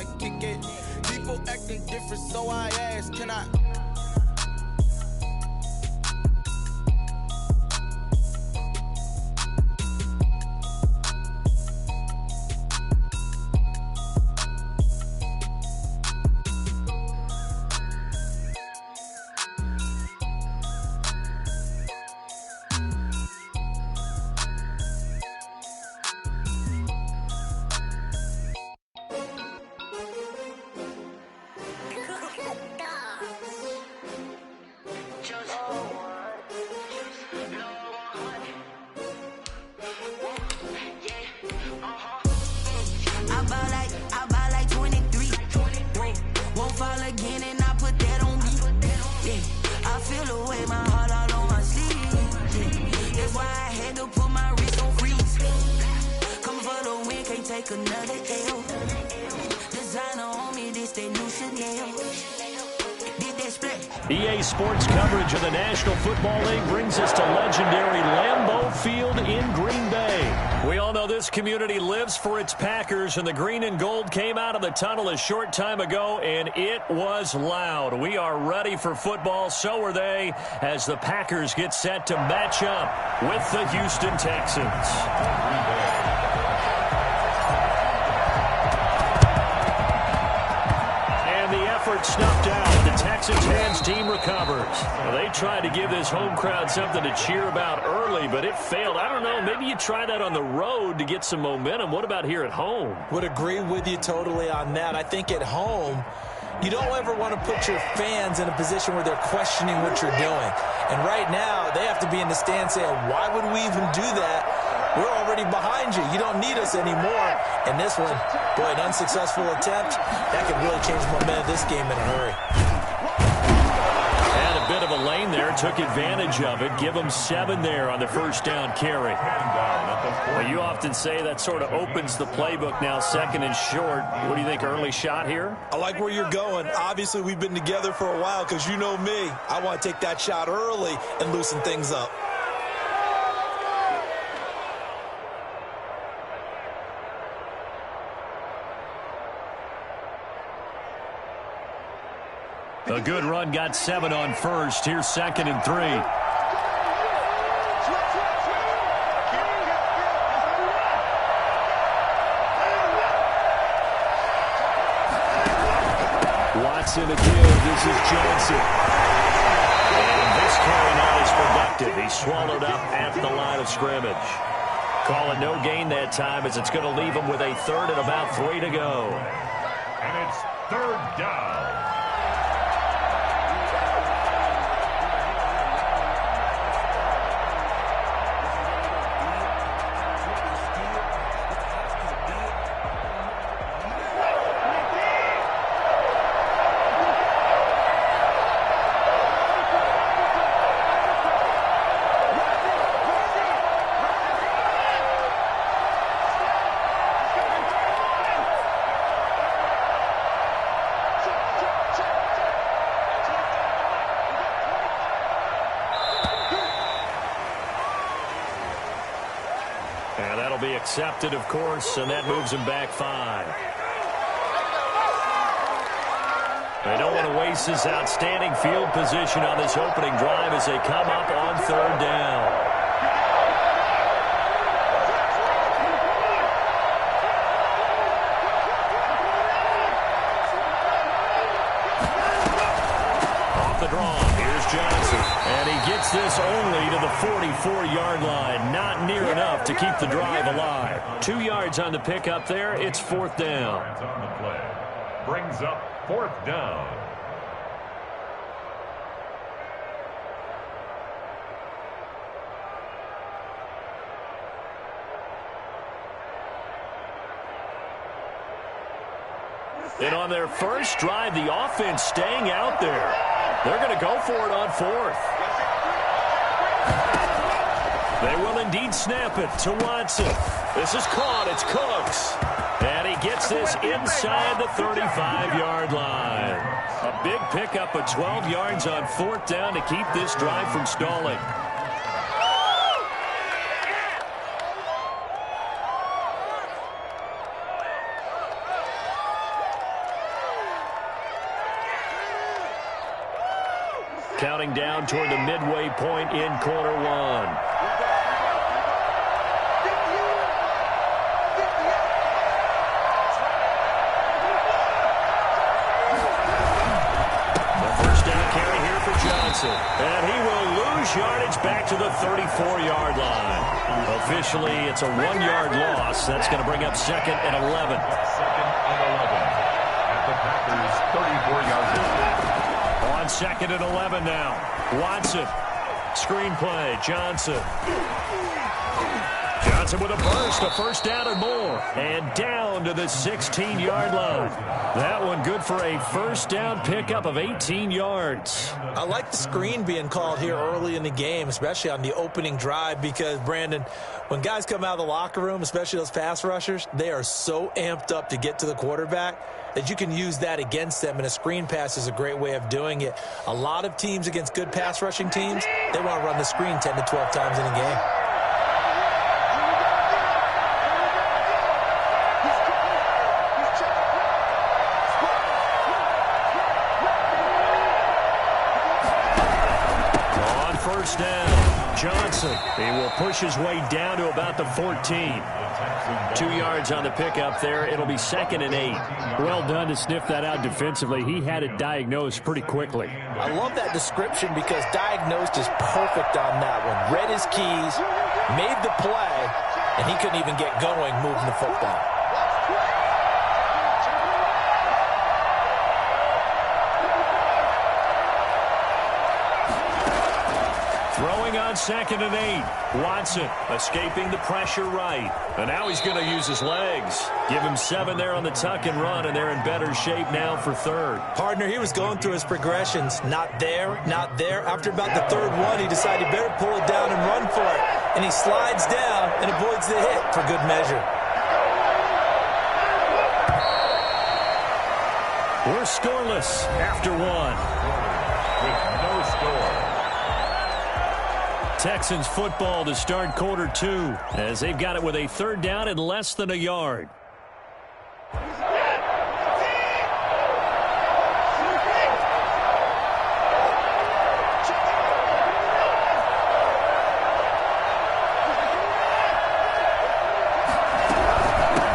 might kick it. People acting different, so I ask, can I? EA Sports coverage of the National Football League brings us to legendary Lambeau Field in Green Bay. We all know this community lives for its Packers, and the green and gold came out of the tunnel a short time ago, and it was loud. We are ready for football, so are they, as the Packers get set to match up with the Houston Texans. Snuffed out. The Texans hands team recovers. Well, they tried to give this home crowd something to cheer about early, but it failed. I don't know. Maybe you try that on the road to get some momentum. What about here at home? Would agree with you totally on that. I think at home, you don't ever want to put your fans in a position where they're questioning what you're doing. And right now, they have to be in the stand saying, why would we even do that? We're already behind you. You don't need us anymore. And this one, boy, an unsuccessful attempt. That could really change the momentum of this game in a hurry. And a bit of a lane there. Took advantage of it. Give them 7 there on the first down carry. Well, you often say that sort of opens the playbook now, 2nd and short. What do you think, early shot here? I like where you're going. Obviously, we've been together for a while because you know me. I want to take that shot early and loosen things up. A good run got 7 on first. Here's 2nd and 3. Watson again. This is Johnson. And this carry not as productive. He's swallowed up at the line of scrimmage. Call it no gain that time, as it's going to leave him with a 3rd and about 3 to go. And it's 3rd down. And that'll be accepted, of course, and that moves him back 5. They don't want to waste this outstanding field position on this opening drive as they come up on 3rd down. Off the draw, here's Johnson. And he gets this only to the 44-yard line. Not near enough to keep the drive alive. 2 yards on the pickup there. It's 4th down. On the play. Brings up 4th down. And on their first drive, the offense staying out there. They're going to go for it on 4th. They will indeed snap it to Watson. This is caught. It's Cooks. And he gets this inside the 35-yard line. A big pickup of 12 yards on 4th down to keep this drive from stalling. counting down toward the midway point in quarter one. And he will lose yardage back to the 34-yard line. Officially, it's a 1-yard loss. That's going to bring up second and 11. Second and 11 at the Packers' 34-yard line. On second and 11 now. Watson. Screenplay. Johnson. Johnson with a burst, a first down and more. And down to the 16-yard line. That one good for a first down pickup of 18 yards. I like the screen being called here early in the game, especially on the opening drive, because, Brandon, when guys come out of the locker room, especially those pass rushers, they are so amped up to get to the quarterback that you can use that against them, and a screen pass is a great way of doing it. A lot of teams against good pass rushing teams, they want to run the screen 10 to 12 times in a game. Down. Johnson. He will push his way down to about the 14. 2 yards on the pickup there. It'll be second and 8. Well done to sniff that out defensively. He had it diagnosed pretty quickly. I love that description because diagnosed is perfect on that one. Read his keys, made the play, and he couldn't even get going moving the football. Throwing on second and 8. Watson escaping the pressure right. And now he's going to use his legs. Give him 7 there on the tuck and run, and they're in better shape now for third. Partner, he was going through his progressions. Not there, not there. After about the third one, he decided he better pull it down and run for it. And he slides down and avoids the hit for good measure. We're scoreless after one. With no score. Texans football to start quarter 2 as they've got it with a third down and less than a yard.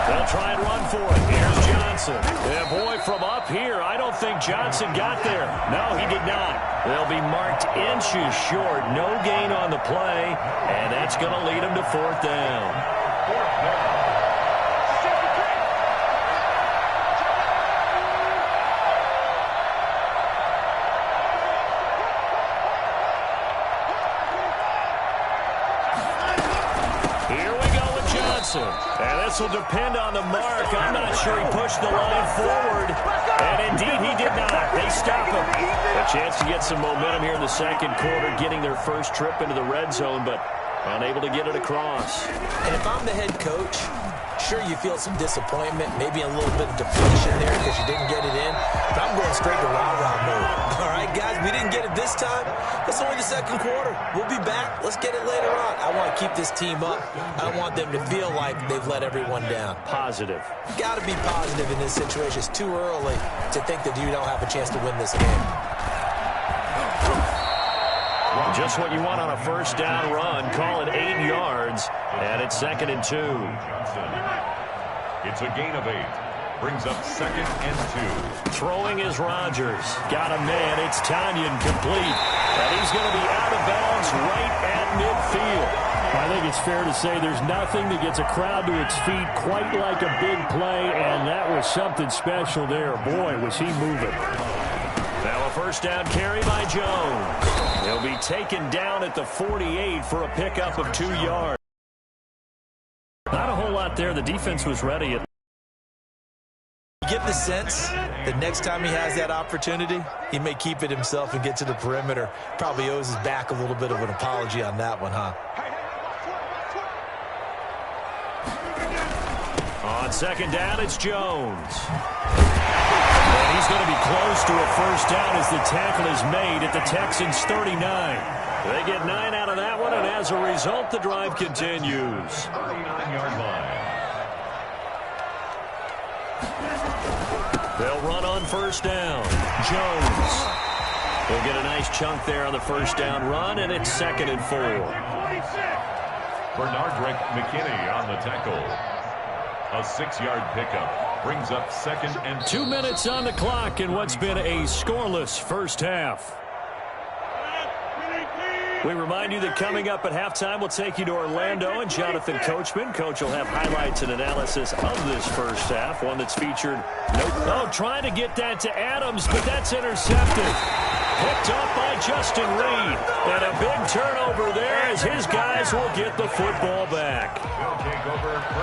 They'll try and run for it. Here's Johnson. Yeah, boy, from up here, I don't think Johnson got there. No, he did not. They'll be marked inches short. No gain on the play, and that's going to lead them to fourth down. Here we go with Johnson. And this will depend on the mark. I'm not sure he pushed the line forward. And indeed, he did not. They stop him. A chance to get some momentum here in the second quarter, getting their first trip into the red zone, but unable to get it across. And if I'm the head coach, sure, you feel some disappointment, maybe a little bit of deflation there because you didn't get it in. But I'm going straight to rah-rah mode. All right, guys, we didn't get it this time. It's only the second quarter. We'll be back. Let's get it later on. I want to keep this team up. I don't want them to feel like they've let everyone down. Positive. Got to be positive in this situation. It's too early to think that you don't have a chance to win this game. Just what you want on a first down run. Call it 8 yards, and it's second and 2. It's a gain of 8. Brings up second and 2. Throwing is Rodgers. Got a man. It's Tanyan complete. And he's going to be out of bounds right at midfield. I think it's fair to say there's nothing that gets a crowd to its feet quite like a big play, and that was something special there. Boy, was he moving. Now a first down carry by Jones. He'll be taken down at the 48 for a pickup of 2 yards. Not a whole lot there. The defense was ready. You get the sense that next time he has that opportunity, he may keep it himself and get to the perimeter. Probably owes his back a little bit of an apology on that one, huh? On second down, it's Jones. And he's going to be close to a first down as the tackle is made at the Texans' 39. They get 9 out of that one, and as a result, the drive continues. 39-yard line. They'll run on first down. Jones. He'll get a nice chunk there on the first down run, and it's 2nd and 4. Bernardrick McKinney on the tackle. A 6-yard pickup brings up 2nd and 2 minutes on the clock in what's been a scoreless first half. We remind you that coming up at halftime, we'll take you to Orlando and Jonathan Coachman. Coach will have highlights and analysis of this first half, one that's featured. Trying to get that to Adams, but that's intercepted. Picked up by Justin Reed. And a big turnover there as his guys will get the football back.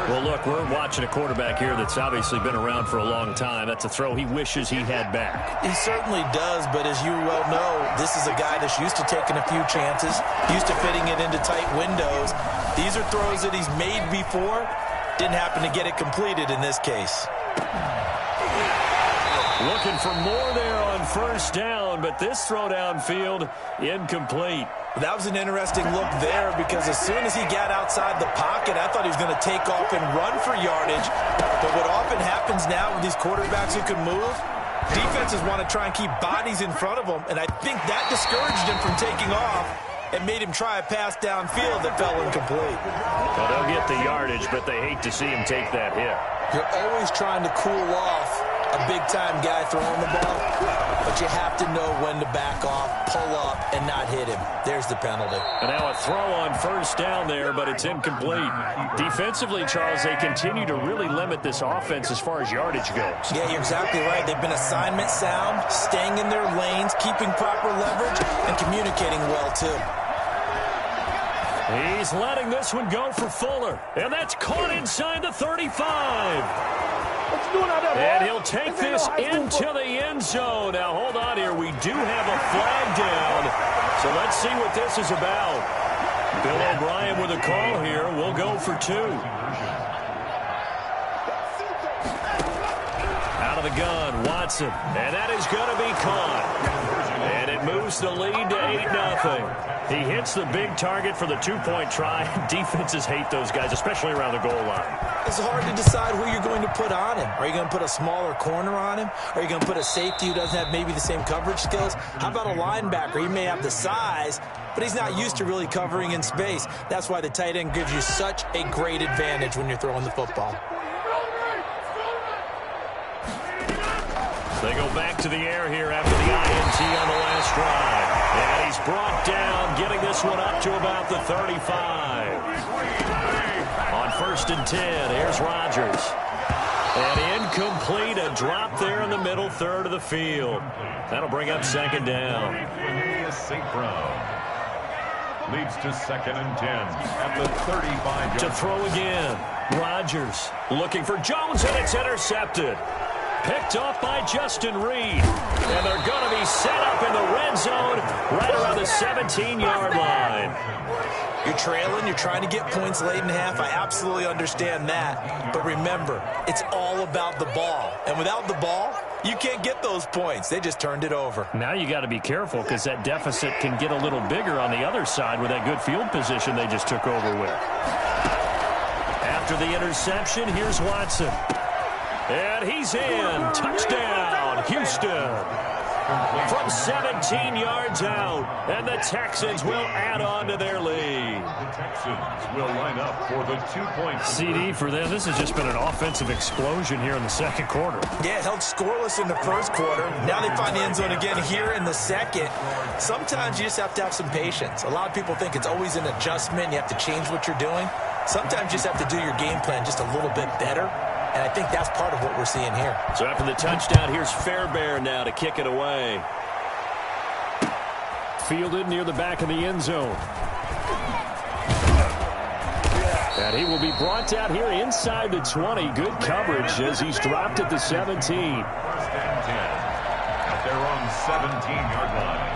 Well, look, we're watching a quarterback here that's obviously been around for a long time. That's a throw he wishes he had back. He certainly does, but as you well know, this is a guy that's used to taking a few chances, used to fitting it into tight windows. These are throws that he's made before. Didn't happen to get it completed in this case. Looking for more there on first down, but this throw downfield incomplete. That was an interesting look there because as soon as he got outside the pocket, I thought he was going to take off and run for yardage. But what often happens now with these quarterbacks who can move, defenses want to try and keep bodies in front of them, and I think that discouraged him from taking off and made him try a pass downfield that fell incomplete. Well, they'll get the yardage, but they hate to see him take that hit. You're always trying to cool off a big-time guy throwing the ball, but you have to know when to back off, pull up, and not hit him. There's the penalty. And now a throw on first down there, but it's incomplete. Defensively, Charles, they continue to really limit this offense as far as yardage goes. Yeah, you're exactly right. They've been assignment sound, staying in their lanes, keeping proper leverage, and communicating well, too. He's letting this one go for Fuller, and that's caught inside the 35. And he'll take this into the end zone. Now, hold on here. We do have a flag down. So let's see what this is about. Bill O'Brien with a call here. We'll go for 2. Out of the gun, Watson. And that is going to be caught. And it moves the lead to 8-0. He hits the big target for the 2-point try. Defenses hate those guys, especially around the goal line. It's hard to decide who you're going to put on him. Are you going to put a smaller corner on him? Are you going to put a safety who doesn't have maybe the same coverage skills? How about a linebacker? He may have the size, but he's not used to really covering in space. That's why the tight end gives you such a great advantage when you're throwing the football. They go back to the air here after the INT on the last drive. And he's brought down, getting this one up to about the 35. On 1st and 10, here's Rodgers. And incomplete, a drop there in the middle third of the field. That'll bring up 2nd down. St. Brown leads to 2nd and 10 at the 35. To throw again, Rodgers looking for Jones, and it's intercepted. Picked off by Justin Reed. And they're going to be set up in the red zone right around the 17-yard line. You're trailing. You're trying to get points late in half. I absolutely understand that. But remember, it's all about the ball. And without the ball, you can't get those points. They just turned it over. Now you got to be careful because that deficit can get a little bigger on the other side with that good field position they just took over with. After the interception, here's Watson. And he's in. Touchdown, Houston. From 17 yards out. And the Texans will add on to their lead. The Texans will line up for the 2-point CD for them. This has just been an offensive explosion here in the second quarter. Yeah, held scoreless in the first quarter. Now they find the end zone again here in the second. Sometimes you just have to have some patience. A lot of people think it's always an adjustment. You have to change what you're doing. Sometimes you just have to do your game plan just a little bit better. And I think that's part of what we're seeing here. So after the touchdown, here's Fairbairn now to kick it away. Fielded near the back of the end zone. And he will be brought down here inside the 20. Good coverage as he's dropped at the 17. 1st and 10 at their own 17-yard line.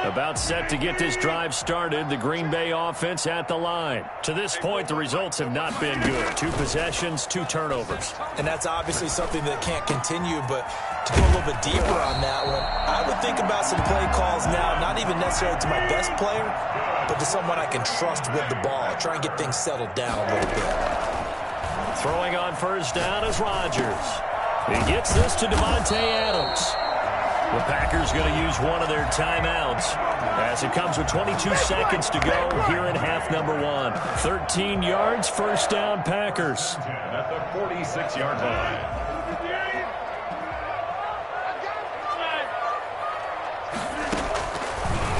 About set to get this drive started, the Green Bay offense at the line. To this point, the results have not been good. 2 possessions, 2 turnovers. And that's obviously something that can't continue, but to go a little bit deeper on that one, I would think about some play calls now, not even necessarily to my best player, but to someone I can trust with the ball. Try and get things settled down a little bit. Throwing on first down is Rodgers. He gets this to Devontae Adams. The Packers going to use one of their timeouts as it comes with 22 seconds to go here in half number 1. 13 yards, first down, Packers. At the 46-yard line.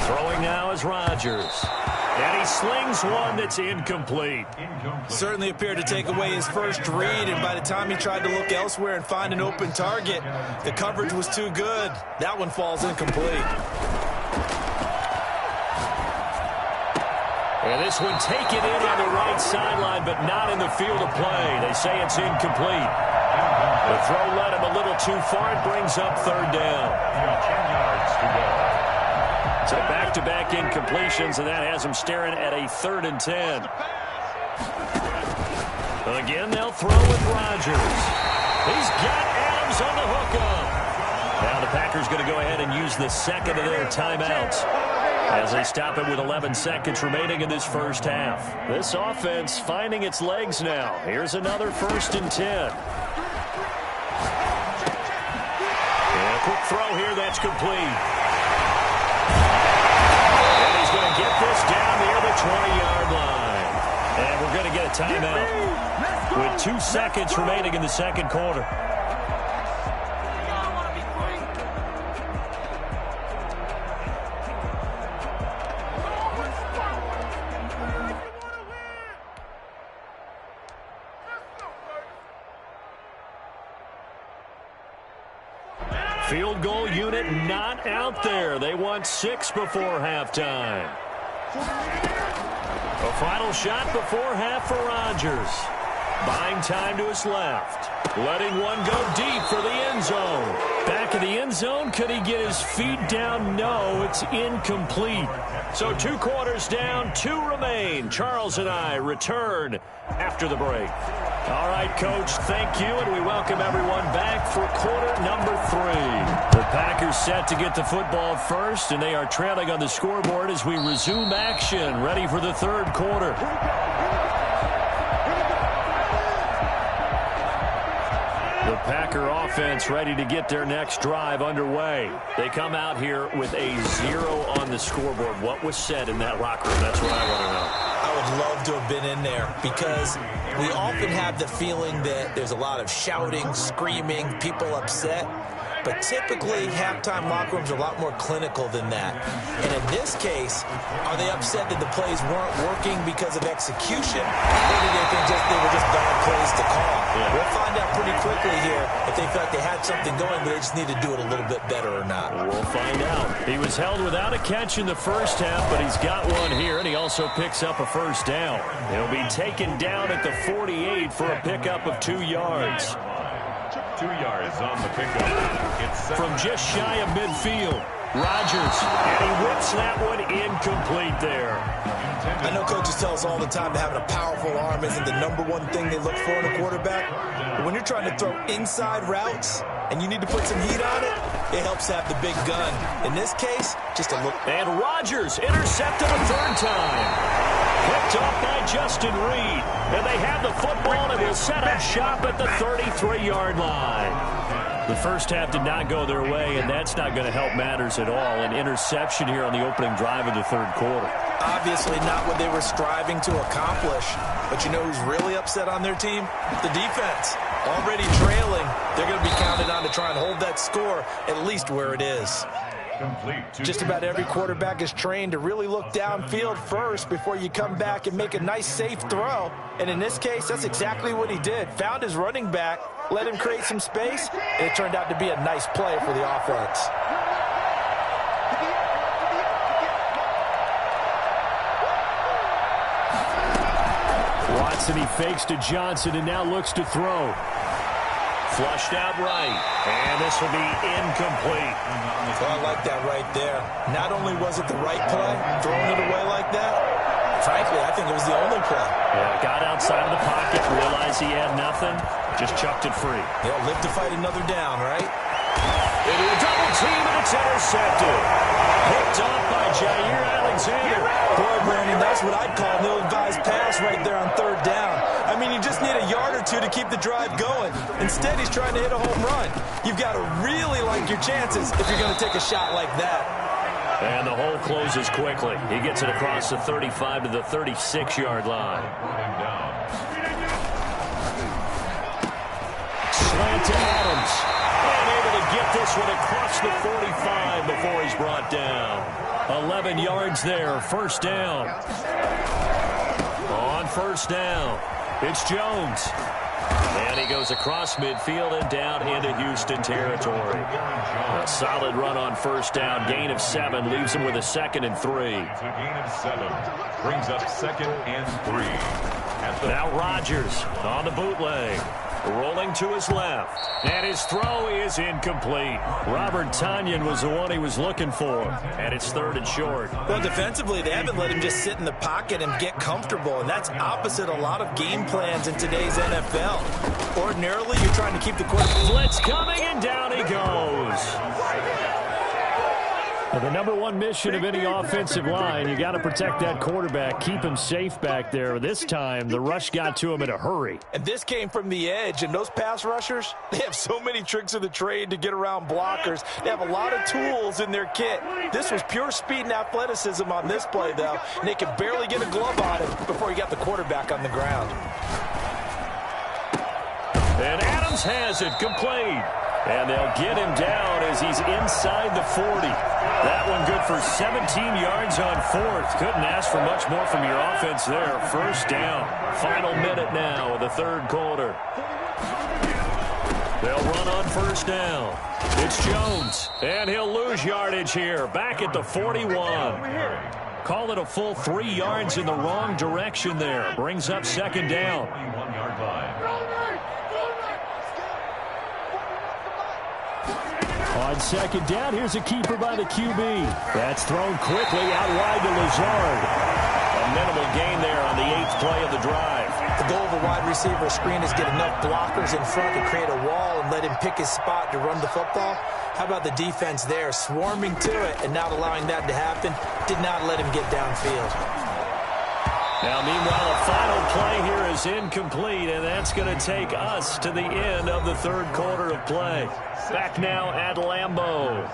Throwing now is Rodgers. And he slings one that's incomplete. Certainly appeared to take away his first read, and by the time he tried to look elsewhere and find an open target, the coverage was too good. That one falls incomplete. And this one taken in on the right sideline, but not in the field of play. They say it's incomplete. The throw led him a little too far. It brings up third down. 10 yards to go. So back-to-back incompletions, and that has him staring at a 3rd and 10. Again, they'll throw with Rodgers. He's got Adams on the hookup. Now the Packers going to go ahead and use the second of their timeouts as they stop it with 11 seconds remaining in this first half. This offense finding its legs now. Here's another 1st and 10. And a quick throw here, that's complete. And he's going to get this down near the 20-yard line. And we're going to get a timeout with 2 seconds remaining in the second quarter. Field goal unit not out there. They want 6 before halftime. A final shot before half for Rodgers. Buying time to his left. Letting one go deep for the end zone. Back of the end zone. Could he get his feet down? No, it's incomplete. So 2 quarters down, 2 remain. Charles and I return after the break. All right, Coach, thank you, and we welcome everyone back for quarter number 3. The Packers set to get the football first, and they are trailing on the scoreboard as we resume action, ready for the third quarter. The Packer offense ready to get their next drive underway. They come out here with a 0 on the scoreboard. What was said in that locker room? That's what I want to know. I would love to have been in there because we often have the feeling that there's a lot of shouting, screaming, people upset. But typically, halftime locker rooms are a lot more clinical than that. And in this case, are they upset that the plays weren't working because of execution? Or do they think they were just bad plays to call? Yeah. We'll find out pretty quickly here if they felt they had something going, but they just need to do it a little bit better or not. We'll find out. He was held without a catch in the first half, but he's got one here, and he also picks up a first down. He'll be taken down at the 48 for a pickup of 2 yards. 2 yards on the pickup. From just shy of midfield, Rodgers, and he whips that one incomplete there. I know coaches tell us all the time that having a powerful arm isn't the #1 thing they look for in a quarterback. But when you're trying to throw inside routes and you need to put some heat on it, it helps to have the big gun. In this case, just a look. And Rodgers intercepted a 3rd time. Picked off by Justin Reed. And they have the football and will set up shop at the 33-yard line. The first half did not go their way, and that's not going to help matters at all. An interception here on the opening drive of the third quarter. Obviously not what they were striving to accomplish. But you know who's really upset on their team? The defense. Already trailing, they're going to be counted on to try and hold that score at least where it is. Just about every quarterback is trained to really look downfield first before you come back and make a nice, safe throw. And in this case, that's exactly what he did. Found his running back, let him create some space, and it turned out to be a nice play for the offense. Watson, he fakes to Johnson and now looks to throw. Flushed out right, and this will be incomplete. Well, I like that right there. Not only was it the right play, throwing it away like that, frankly, I think it was the only play. Yeah, got outside of the pocket, realized he had nothing, just chucked it free. They'll live to fight another down, right? Into a double team, and it's intercepted. Picked off by Jair Alexander. Boy, Brandon, that's what I'd call an ill-advised pass right there on third down. I mean, you just need a yard or two to keep the drive going. Instead, he's trying to hit a home run. You've got to really like your chances if you're going to take a shot like that. And the hole closes quickly. He gets it across the 35 to the 36-yard line. Slant to Adams. And able to get this one across the 45 before he's brought down. 11 yards there, first down. On first down, it's Jones. And he goes across midfield and down into Houston territory. A solid run on first down. Gain of 7 leaves him with a 2nd and 3. It's a gain of 7. Brings up 2nd and 3. Now Rodgers on the bootleg. Rolling to his left. And his throw is incomplete. Robert Tonyan was the one he was looking for. And it's 3rd and short. Well, defensively, they haven't let him just sit in the pocket and get comfortable. And that's opposite a lot of game plans in today's NFL. Ordinarily, you're trying to keep the quarterback. Blitz coming, and down he goes. Well, the number one mission of any offensive line, you got to protect that quarterback, keep him safe back there. This time, the rush got to him in a hurry. And this came from the edge, and those pass rushers, they have so many tricks of the trade to get around blockers. They have a lot of tools in their kit. This was pure speed and athleticism on this play, though, and they could barely get a glove on him before he got the quarterback on the ground. And Adams has it complete. And they'll get him down as he's inside the 40. That one good for 17 yards on 4th. Couldn't ask for much more from your offense there. First down. Final minute now of the 3rd quarter. They'll run on first down. It's Jones. And he'll lose yardage here. Back at the 41. Call it a full 3 yards in the wrong direction there. Brings up 2nd down. 21-yard line. On 2nd down, here's a keeper by the QB. That's thrown quickly out wide to Lazard. A minimal gain there on the 8th play of the drive. The goal of a wide receiver screen is get enough blockers in front to create a wall and let him pick his spot to run the football. How about the defense there, swarming to it and not allowing that to happen? Did not let him get downfield. Now, meanwhile, a final play here is incomplete, and that's going to take us to the end of the 3rd quarter of play. Back now at Lambeau.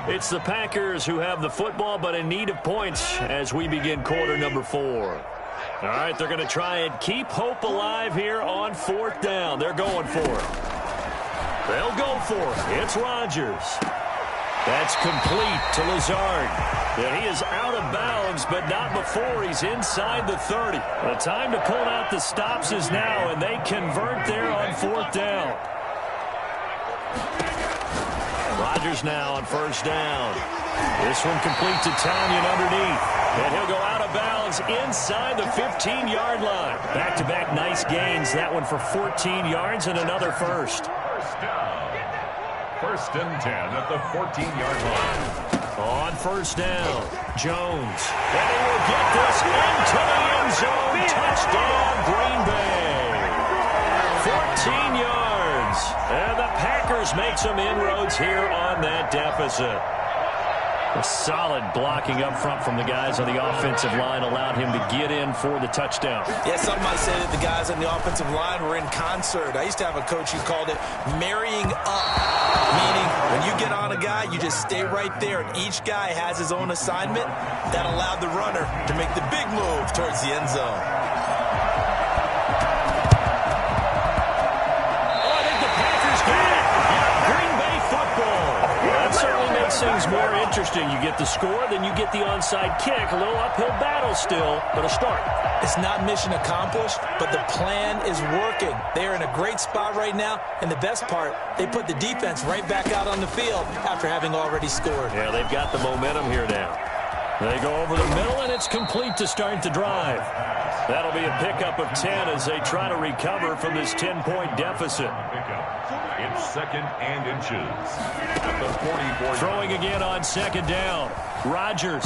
It's the Packers who have the football, but in need of points as we begin quarter number 4. All right, they're going to try and keep hope alive here on 4th down. They're going for it. They'll go for it. It's Rodgers. That's complete to Lazard. And he is out of bounds, but not before he's inside the 30. The time to pull out the stops is now, and they convert there on 4th down. Rodgers now on first down. This one complete to Tonyan underneath. And he'll go out of bounds inside the 15-yard line. Back-to-back nice gains. That one for 14 yards and another first. First down. 1st and 10 at the 14-yard line. On first down, Jones. And he will get this into the end zone. Touchdown, Green Bay. 14 yards. And the Packers make some inroads here on that deficit. A solid blocking up front from the guys on the offensive line allowed him to get in for the touchdown. Yeah, some might say that the guys on the offensive line were in concert. I used to have a coach who called it marrying up, meaning when you get on a guy, you just stay right there, and each guy has his own assignment. That allowed the runner to make the big move towards the end zone. Oh, I think the Packers got it. Green Bay football. That certainly makes things more interesting. You get the score, then you get the onside kick. A little uphill battle still, but a start. It's not mission accomplished, but the plan is working. They're in a great spot right now, and the best part, they put the defense right back out on the field after having already scored. Yeah, they've got the momentum here now. They go over the middle, and it's complete to start the drive. That'll be a pickup of 10 as they try to recover from this 10-point deficit. It's 2nd and inches at the 44. Throwing again on 2nd down. Rodgers.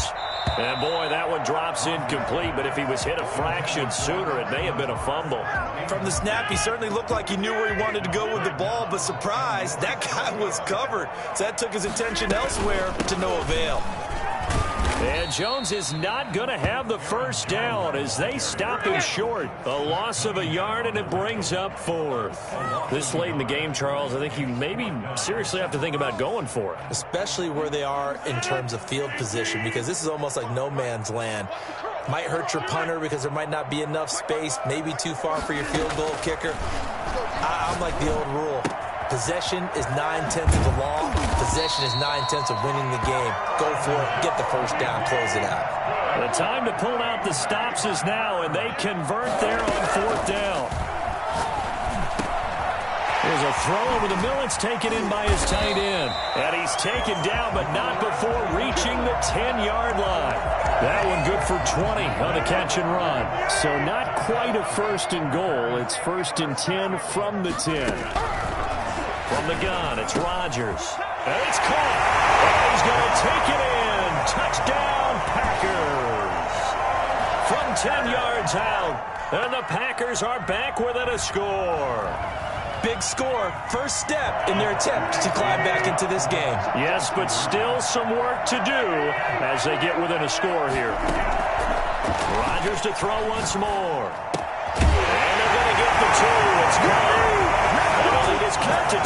And, boy, that one drops incomplete, but if he was hit a fraction sooner, it may have been a fumble. From the snap, he certainly looked like he knew where he wanted to go with the ball, but surprise, that guy was covered. So that took his attention elsewhere to no avail. And Jones is not going to have the first down as they stop him short. A loss of a yard, and it brings up 4th. This late in the game, Charles, I think you maybe seriously have to think about going for it. Especially where they are in terms of field position, because this is almost like no man's land. Might hurt your punter because there might not be enough space, maybe too far for your field goal kicker. I'm like the old rule. Possession is 9/10 of the law. Possession is 9/10 of winning the game. Go for it. Get the first down. Close it out. The time to pull out the stops is now, and they convert there on 4th down. There's a throw over the middle. It's taken in by his tight end. And he's taken down, but not before reaching the 10-yard line. That one good for 20 on the catch and run. So not quite a 1st and goal. It's 1st and 10 from the 10. From the gun, it's Rodgers. And it's caught. And he's going to take it in. Touchdown, Packers. From 10 yards out. And the Packers are back within a score. Big score. First step in their attempt to climb back into this game. Yes, but still some work to do as they get within a score here. Rodgers to throw once more. And they're going to get the 2. It's good. It is cut to 2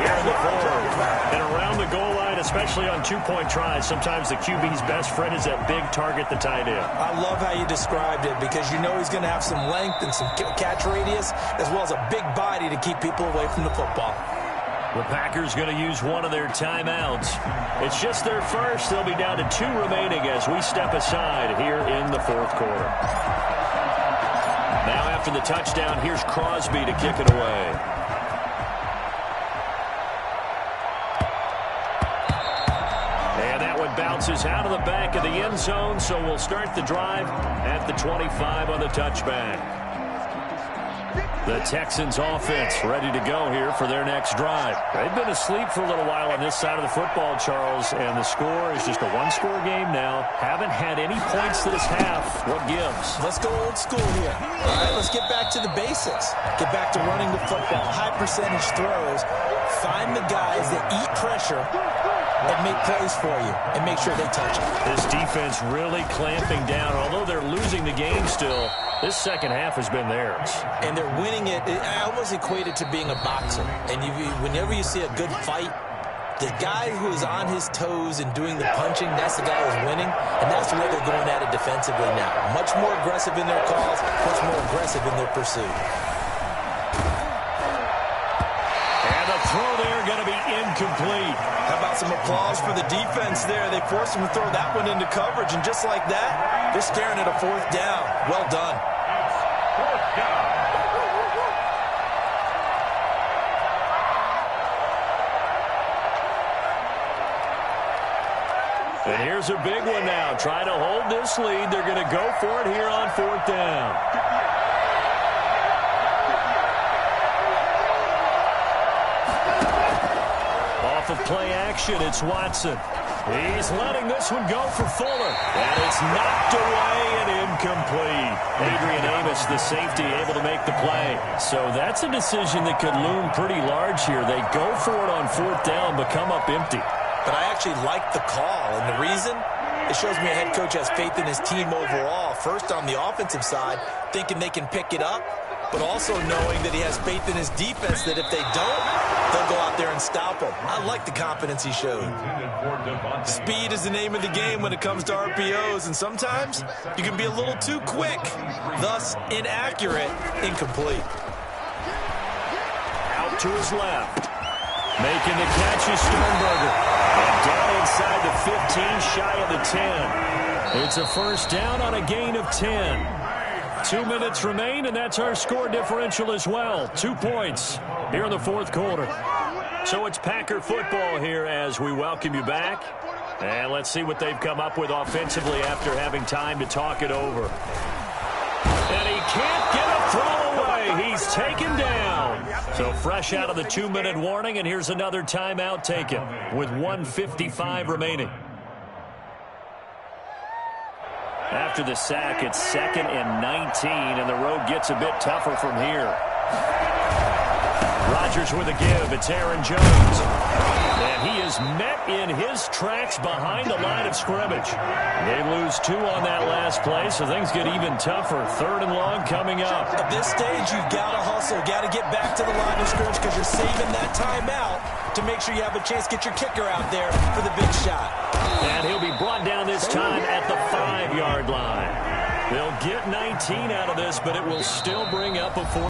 here in the 4th. And around the goal line, especially on 2-point tries, sometimes the QB's best friend is that big target, the tight end. I love how you described it because you know he's going to have some length and some catch radius as well as a big body to keep people away from the football. The Packers going to use one of their timeouts. It's just their first. They'll be down to 2 remaining as we step aside here in the 4th quarter. Now after the touchdown, here's Crosby to kick it away. Bounces out of the back of the end zone, so we'll start the drive at the 25 on the touchback. The Texans offense ready to go here for their next drive. They've been asleep for a little while on this side of the football, Charles, and the score is just a 1-score game now. Haven't had any points this half. What gives? Let's go old school here. All right, let's get back to the basics. Get back to running the football, high percentage throws. Find the guys that eat pressure and make plays for you and make sure they touch it. This defense really clamping down. Although they're losing the game still, this second half has been theirs. And they're winning it. I almost equate it to being a boxer. And whenever you see a good fight, the guy who is on his toes and doing the punching, that's the guy who's winning. And that's the way they're going at it defensively now. Much more aggressive in their calls, much more aggressive in their pursuit. And the throw there going to be incomplete. How about some applause for the defense there? They forced him to throw that one into coverage, and just like that, they're staring at a 4th down. Well done. 4th down. And here's a big one now. Trying to hold this lead. They're going to go for it here on 4th down. Off of play action, it's Watson. He's letting this one go for Fuller. And it's knocked away and incomplete. Adrian Amos, the safety, able to make the play. So that's a decision that could loom pretty large here. They go for it on 4th down, but come up empty. But I actually like the call, and the reason? It shows me a head coach has faith in his team overall. First, on the offensive side, thinking they can pick it up, but also knowing that he has faith in his defense that if they don't, they'll go out there and stop him. I like the confidence he showed. Speed is the name of the game when it comes to RPOs, and sometimes you can be a little too quick, thus inaccurate, incomplete. Out to his left. Making the catch is Sternberger. And down inside the 15, shy of the 10. It's a first down on a gain of 10. 2 minutes remain, and that's our score differential as well. 2 points here in the 4th quarter. So it's Packer football here as we welcome you back. And let's see what they've come up with offensively after having time to talk it over. And he can't get a throw away. He's taken down. So fresh out of the 2-minute warning, and here's another timeout taken with 1:55 remaining. After the sack, it's 2nd and 19, and the road gets a bit tougher from here. Rodgers with a give. It's Aaron Jones. And he is met in his tracks behind the line of scrimmage. They lose 2 on that last play, so things get even tougher. 3rd and long coming up. At this stage, you've got to hustle. Got to get back to the line of scrimmage because you're saving that timeout to make sure you have a chance to get your kicker out there for the big shot. And he'll be brought down this time at the 5-yard line. They'll get 19 out of this, but it will still bring up a 4.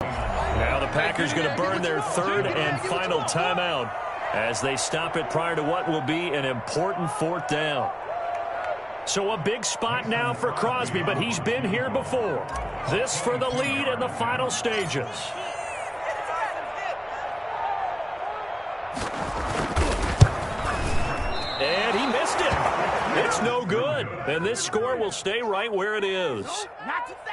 Now the Packers going to burn their 3rd and final timeout as they stop it prior to what will be an important 4th down. So a big spot now for Crosby, but he's been here before. This for the lead in the final stages. And he missed it. It's no good. And this score will stay right where it is.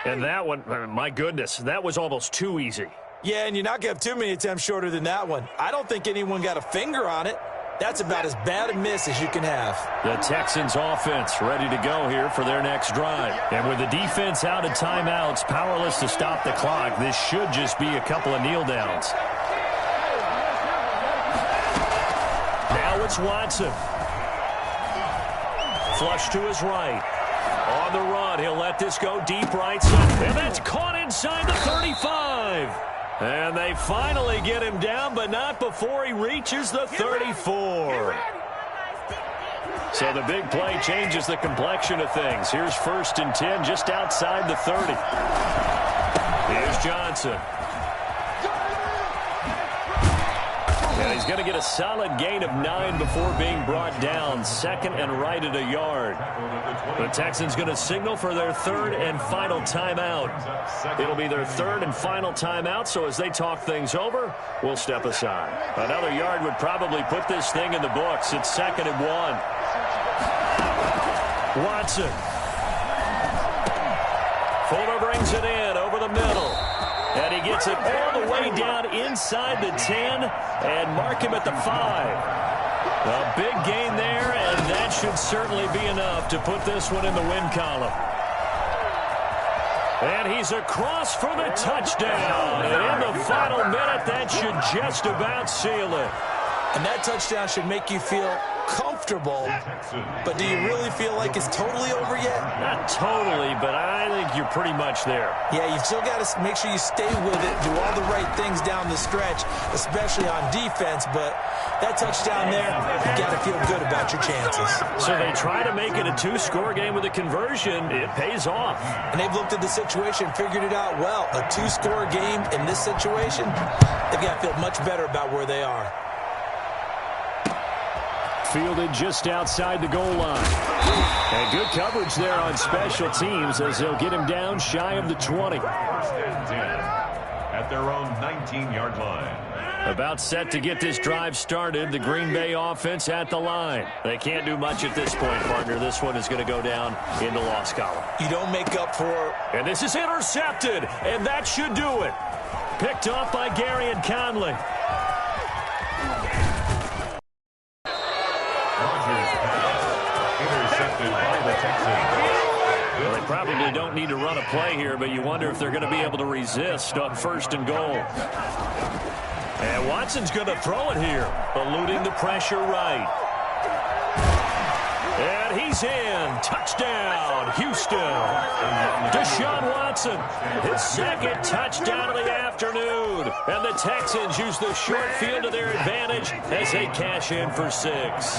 And that one, my goodness, that was almost too easy. Yeah, and you're not going to have too many attempts shorter than that one. I don't think anyone got a finger on it. That's about as bad a miss as you can have. The Texans offense ready to go here for their next drive. And with the defense out of timeouts, powerless to stop the clock, this should just be a couple of kneel downs. Now it's Watson. Flush to his right. On the run, he'll let this go deep right side. And that's caught inside the 35. And they finally get him down, but not before he reaches the 34. So the big play changes the complexion of things. Here's 1st and 10 just outside the 30. Here's Johnson. And he's going to get a solid gain of 9 before being brought down. 2nd and right at a yard. The Texans going to signal for their 3rd and final timeout. It'll be their 3rd and final timeout, so as they talk things over, we'll step aside. Another yard would probably put this thing in the books. It's 2nd and 1. Watson. Fuller brings it in over the middle. And he gets it all the way down inside the 10 and mark him at the 5. A big gain there, and that should certainly be enough to put this one in the win column. And he's across for the touchdown. And in the final minute, that should just about seal it. And that touchdown should make you feel comfortable, but do you really feel like it's totally over yet? Not totally, but I think you're pretty much there. Yeah, you've still got to make sure you stay with it, do all the right things down the stretch, especially on defense, but that touchdown there, you got to feel good about your chances. So they try to make it a 2-score game with a conversion. It pays off. And they've looked at the situation, figured it out well. A 2-score game in this situation, they've got to feel much better about where they are. Fielded just outside the goal line. And good coverage there on special teams as they'll get him down shy of the 20. 1st and 10 at their own 19-yard line. About set to get this drive started. The Green Bay offense at the line. They can't do much at this point, partner. This one is going to go down in the loss column. You don't make up for... And this is intercepted, and that should do it. Picked off by Gary and Conley. Well, they probably don't need to run a play here, but you wonder if they're going to be able to resist on 1st and goal. And Watson's going to throw it here, eluding the pressure right. And he's in. Touchdown, Houston. Deshaun Watson, his 2nd touchdown of the afternoon. And the Texans use the short field to their advantage as they cash in for 6.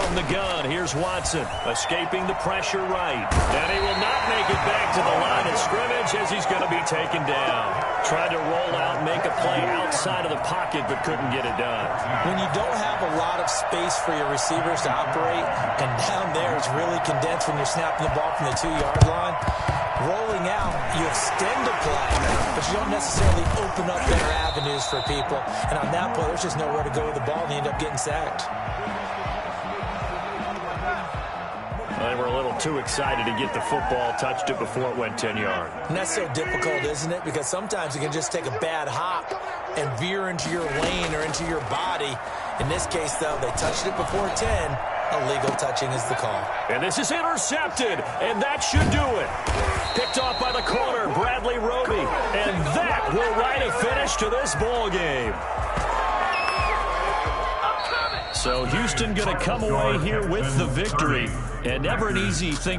The gun. Here's Watson escaping the pressure right. And he will not make it back to the line of scrimmage as he's going to be taken down. Tried to roll out and make a play outside of the pocket but couldn't get it done. When you don't have a lot of space for your receivers to operate, and down there it's really condensed when you're snapping the ball from the 2-yard line, rolling out, you extend the play, but you don't necessarily open up better avenues for people. And on that play, there's just nowhere to go with the ball, and they end up getting sacked. They were a little too excited to get the football, touched it before it went 10 yards. And that's so difficult, isn't it? Because sometimes you can just take a bad hop and veer into your lane or into your body. In this case, though, they touched it before 10. Illegal touching is the call. And this is intercepted, and that should do it. Picked off by the corner, Bradley Roby. And that will write a finish to this ball game. So Houston going to come away here with the victory. And never an easy thing